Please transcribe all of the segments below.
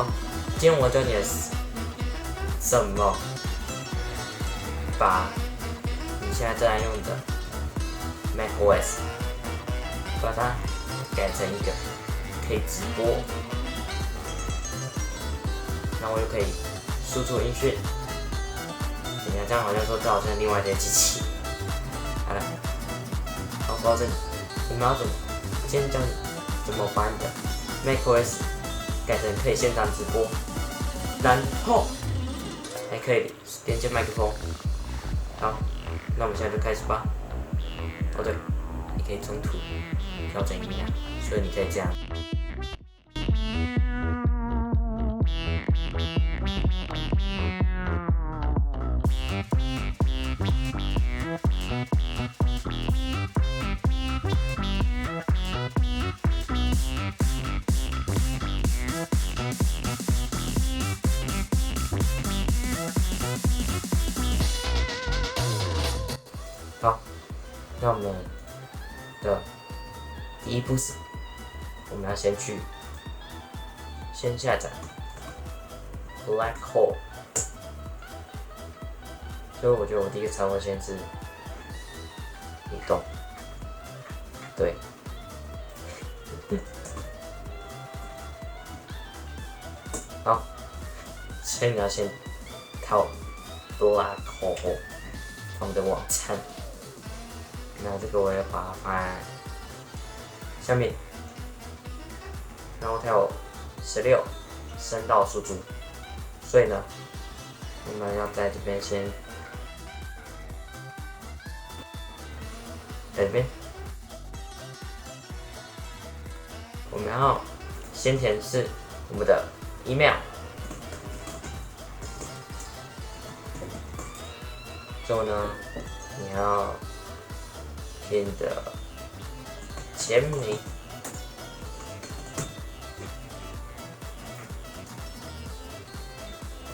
好，今天我教你的是怎么把你现在正在用的 macOS 把它改成一个可以直播，然后我又可以输出音讯。等一下，这样好像说这好像另外一台机器。好了，好，保证我们要怎么？今天教你怎么把你的 macOS 改成可以现场直播，然后还可以连接麦克风。好，那我们现在就开始吧。哦对，你可以中途调整音量，所以你可以这样。好，那我们的第一步是，我们要先下载 Black Hole， 所以我觉得我第一个操作先是移动，对，好，所以你要先套 Black Hole 他们的网站。那这个我要把它放在下面，然后它有16声道输出，所以呢，我们要在这边先，在这边，我们要先填是我们的 email， 之后呢，你要填你的签名，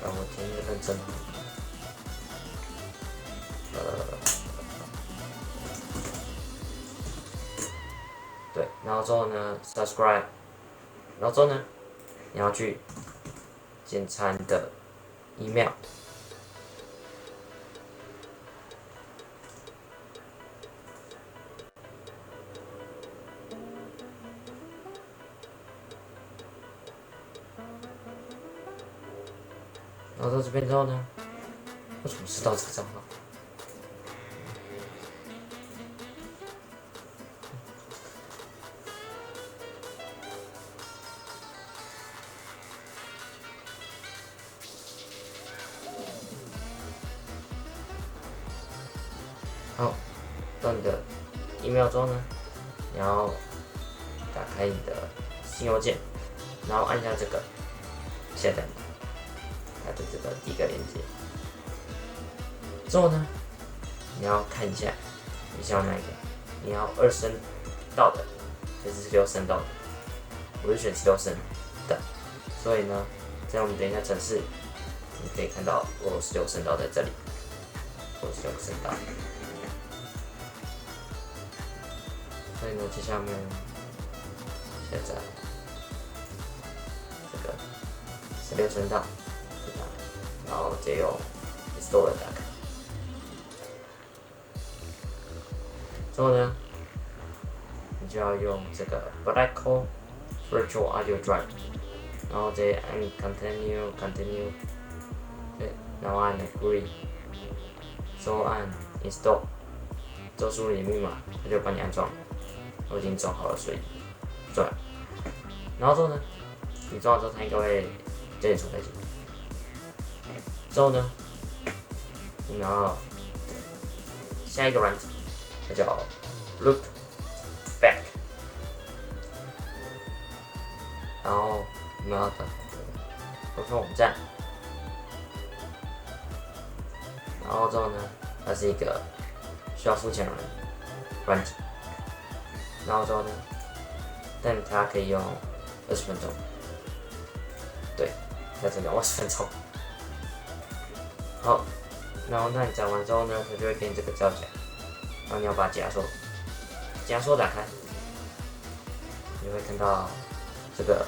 让我填的认真。对，然后之后呢 ，subscribe， 然后之后呢，你要去检查你的 email。然后到这边之后呢，为什么是到这个账号？好，到你的email之后呢，你要打开你的新邮件，然后按下这个下载它的这个第一个链接。之后呢，你要看一下你想要哪一个，你要2声道的还是16声道的？我是选16声的，所以呢，这样我们等一下程式，你可以看到我有16声道在这里，我16声道。所以呢，接下面下载这个16声道，然后就用 Installer 打开。之后呢，你就要用这个 Black Hole Virtual Audio Drive， 然后再按 Continue， 对，然后按 Agree， 之后按 Install， 之后输入你的密码，它就帮你安装了。我已经装好了，所以装。然后之后呢，你装好之后，它应该会叫你重开机。之后呢，我们要下一个软体，它叫 Loopback， 然后我们要等回复网站，然后之后呢，它是一个需要付钱的软体，然后之后呢，但它可以用20分钟，对，它只能20分钟。好，然后那你讲完之后呢，它就会给你这个造假，然后你要把解压缩打开，你会看到这个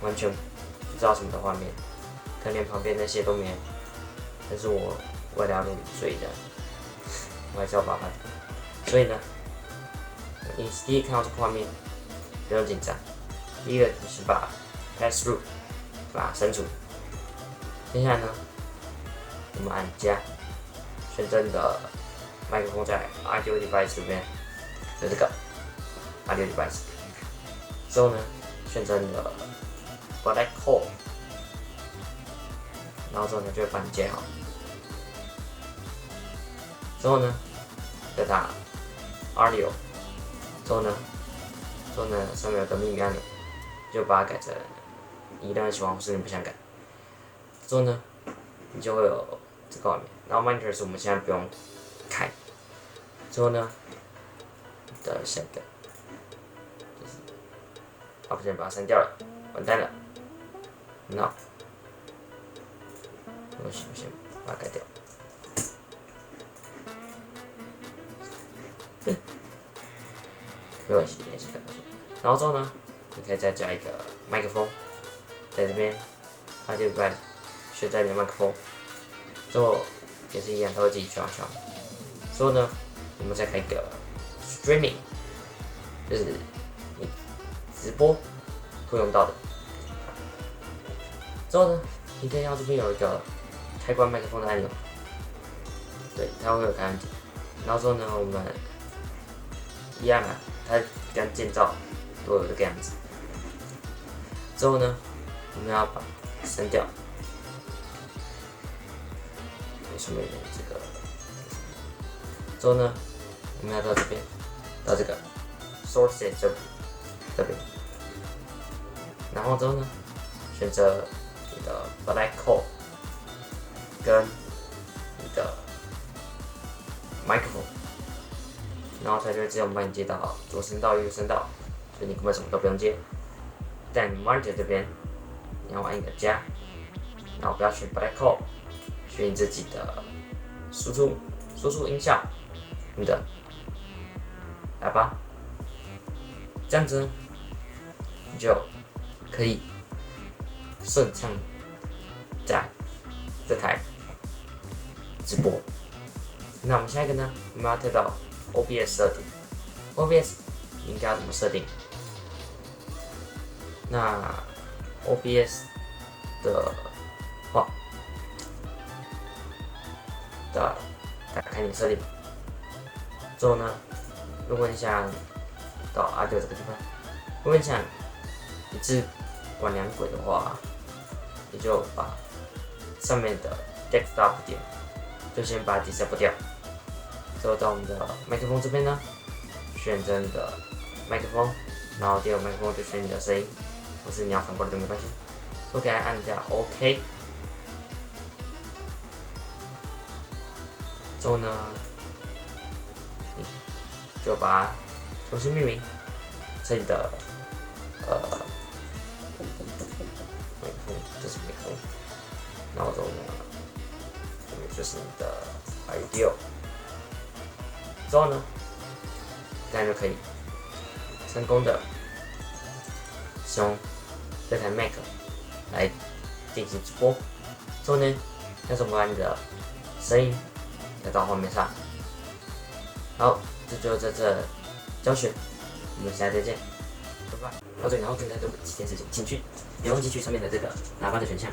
完全不知道什么的画面，可能连旁边那些都没有。但是我为了要录影，所以呢，我还是要把它拍。所以呢，你第一看到这个画面，不用紧张。第一个就是把 pass through 把它删除。接下来呢，我们按加，选择你的麦克风在 audio device 里面，就这个 audio device。之后呢，选择你的 black hole， 然后之后呢就会把你接好。之后呢，再打 audio， 之后呢上面有个秘密按钮，就把它改成你当然喜欢或是你不想改。之后呢，你就会有这个画面。然后 monitor 是我们现在不用开。之后呢，的下一个就是，不小心把它删掉了，完蛋了。那我先把它改掉。没关系，没事的。然后之后呢，你可以再加一个麦克风，在这边，它就把选在你的麦克风，之后也是一样，它会自己调。之后呢，我们再开一个 streaming， 就是你直播会用到的。之后呢，你可以看到这边有一个开关麦克风的按钮，对，它会有开按键。然后之后呢，我们一样啊，它跟建造都有这个样子。之后呢，我们要把它删掉，上面的这个。之后呢，我们要到这边，到这个 sources 这边，然后之后呢，选择你的 black hole 跟你的麦克风。然后它就会自动帮你接到左声道、右声道，所以你根本什么都不用接。但 monitor 这边，你要按一个加，然后不要选 black hole， 选你自己的输出音效，你的喇叭，这样子呢，你就可以顺畅在这台直播。那我们下一个呢，我们要跳到OBS 设定 ，OBS 应该要怎么设定？那 OBS 的话，打开你的设定，之后呢，如果你想到audio这个地方，如果你想一次管两轨的话，你就把上面的 desktop 点，就先把它 disable 掉。之后到我们的麦克风这边呢，选择你的麦克风，然后第二个麦克风就选你的声音，或是你要反过来都没关系。都给它按下 OK。之后呢，你就把它重新命名这里的麦克风，这是麦克风，然后之后呢，这边就是你的 audio。之后呢，这样就可以成功的使用这台 Mac 来进行直播。之后呢，要怎么把你的声音带到画面上？好，这就是这教学，我们下次再见，拜拜。对，然后现在做几件事情，请去别忘记去上面的这个喇叭的选项，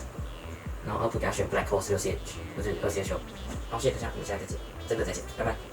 然后output给它选 Black Hole 16ch 或者20ch，然后谢谢大家，我们下次再见，真的再见，拜拜。